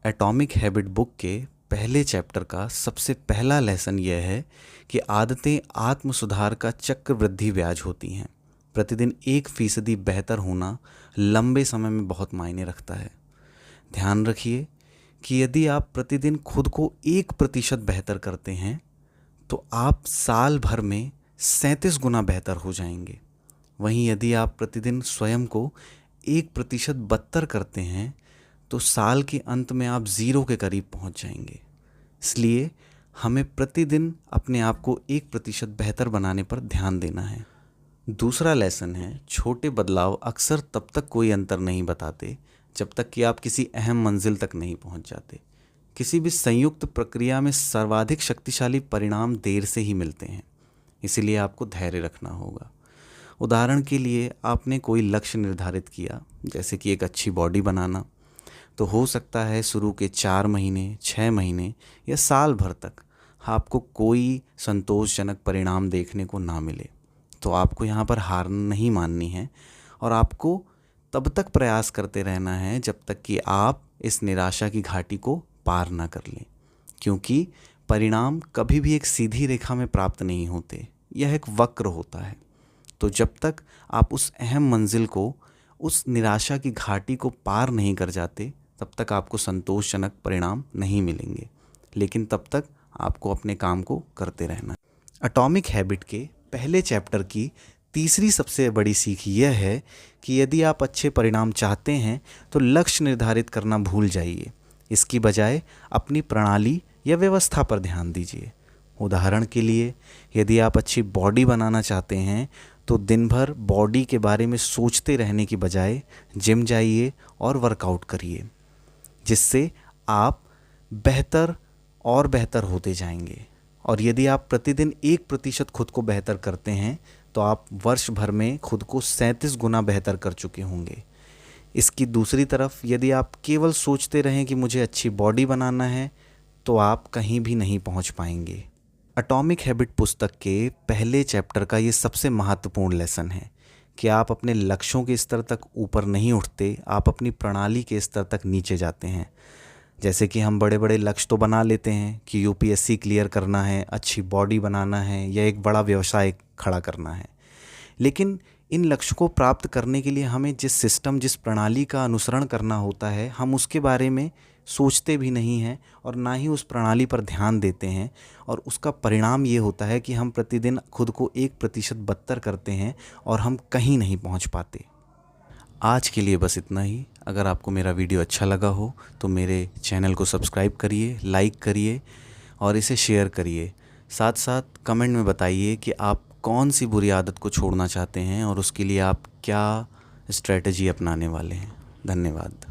Atomic habit book के पहले chapter का सबसे पहला लेसन यह है कि आदतें आत्म सुधार का चक्रवृद्धि ब्याज होती हैं। प्रतिदिन 1% बेहतर होना लंबे समय में बहुत मायने रखता है। ध्यान रखिए कि यदि आप प्रतिदिन खुद को 1% बेहतर करते हैं तो आप साल भर में 37 गुना बेहतर हो जाएंगे। वहीं यदि आप प्रतिदिन स्वयं को 1% बदतर करते हैं तो साल के अंत में आप 0 के करीब पहुंच जाएंगे। इसलिए हमें प्रतिदिन अपने आप को 1% बेहतर बनाने पर ध्यान देना है। दूसरा लेसन है, छोटे बदलाव अक्सर तब तक कोई अंतर नहीं बताते जब तक कि आप किसी अहम मंजिल तक नहीं पहुंच जाते। किसी भी संयुक्त प्रक्रिया में सर्वाधिक शक्तिशाली परिणाम देर से ही मिलते हैं, इसीलिए आपको धैर्य रखना होगा। उदाहरण के लिए आपने कोई लक्ष्य निर्धारित किया, जैसे कि एक अच्छी बॉडी बनाना, तो हो सकता है शुरू के 4 महीने, 6 महीने या साल भर तक आपको कोई संतोषजनक परिणाम देखने को ना मिले। तो आपको यहाँ पर हार नहीं माननी है और आपको तब तक प्रयास करते रहना है जब तक कि आप इस निराशा की घाटी को पार ना कर लें, क्योंकि परिणाम कभी भी एक सीधी रेखा में प्राप्त नहीं होते, यह एक वक्र होता है। तो जब तक आप उस अहम मंजिल को, उस निराशा की घाटी को पार नहीं कर जाते, तब तक आपको संतोषजनक परिणाम नहीं मिलेंगे। लेकिन तब तक आपको अपने काम को करते रहना है। एटॉमिक हैबिट के पहले चैप्टर की तीसरी सबसे बड़ी सीख यह है कि यदि आप अच्छे परिणाम चाहते हैं तो लक्ष्य निर्धारित करना भूल जाइए। इसकी बजाय अपनी प्रणाली या व्यवस्था पर ध्यान दीजिए। उदाहरण के लिए, यदि आप अच्छी बॉडी बनाना चाहते हैं तो दिन भर बॉडी के बारे में सोचते रहने की बजाय जिम जाइए और वर्कआउट करिए, जिससे आप बेहतर और बेहतर होते जाएंगे। और यदि आप प्रतिदिन 1% खुद को बेहतर करते हैं तो आप वर्ष भर में खुद को 37 गुना बेहतर कर चुके होंगे। इसकी दूसरी तरफ, यदि आप केवल सोचते रहें कि मुझे अच्छी बॉडी बनाना है, तो आप कहीं भी नहीं पहुंच पाएंगे। एटॉमिक हैबिट पुस्तक के पहले चैप्टर का ये सबसे महत्वपूर्ण लेसन है कि आप अपने लक्ष्यों के स्तर तक ऊपर नहीं उठते, आप अपनी प्रणाली के स्तर तक नीचे जाते हैं। जैसे कि हम बड़े बड़े लक्ष्य तो बना लेते हैं कि यूपीएससी क्लियर करना है, अच्छी बॉडी बनाना है या एक बड़ा व्यवसाय खड़ा करना है, लेकिन इन लक्ष्य को प्राप्त करने के लिए हमें जिस सिस्टम, जिस प्रणाली का अनुसरण करना होता है, हम उसके बारे में सोचते भी नहीं हैं और ना ही उस प्रणाली पर ध्यान देते हैं। और उसका परिणाम ये होता है कि हम प्रतिदिन खुद को 1% बदतर करते हैं और हम कहीं नहीं पहुंच पाते। आज के लिए बस इतना ही। अगर आपको मेरा वीडियो अच्छा लगा हो तो मेरे चैनल को सब्सक्राइब करिए, लाइक करिए और इसे शेयर करिए। साथ साथ कमेंट में बताइए कि आप कौन सी बुरी आदत को छोड़ना चाहते हैं और उसके लिए आप क्या स्ट्रेटजी अपनाने वाले हैं। धन्यवाद।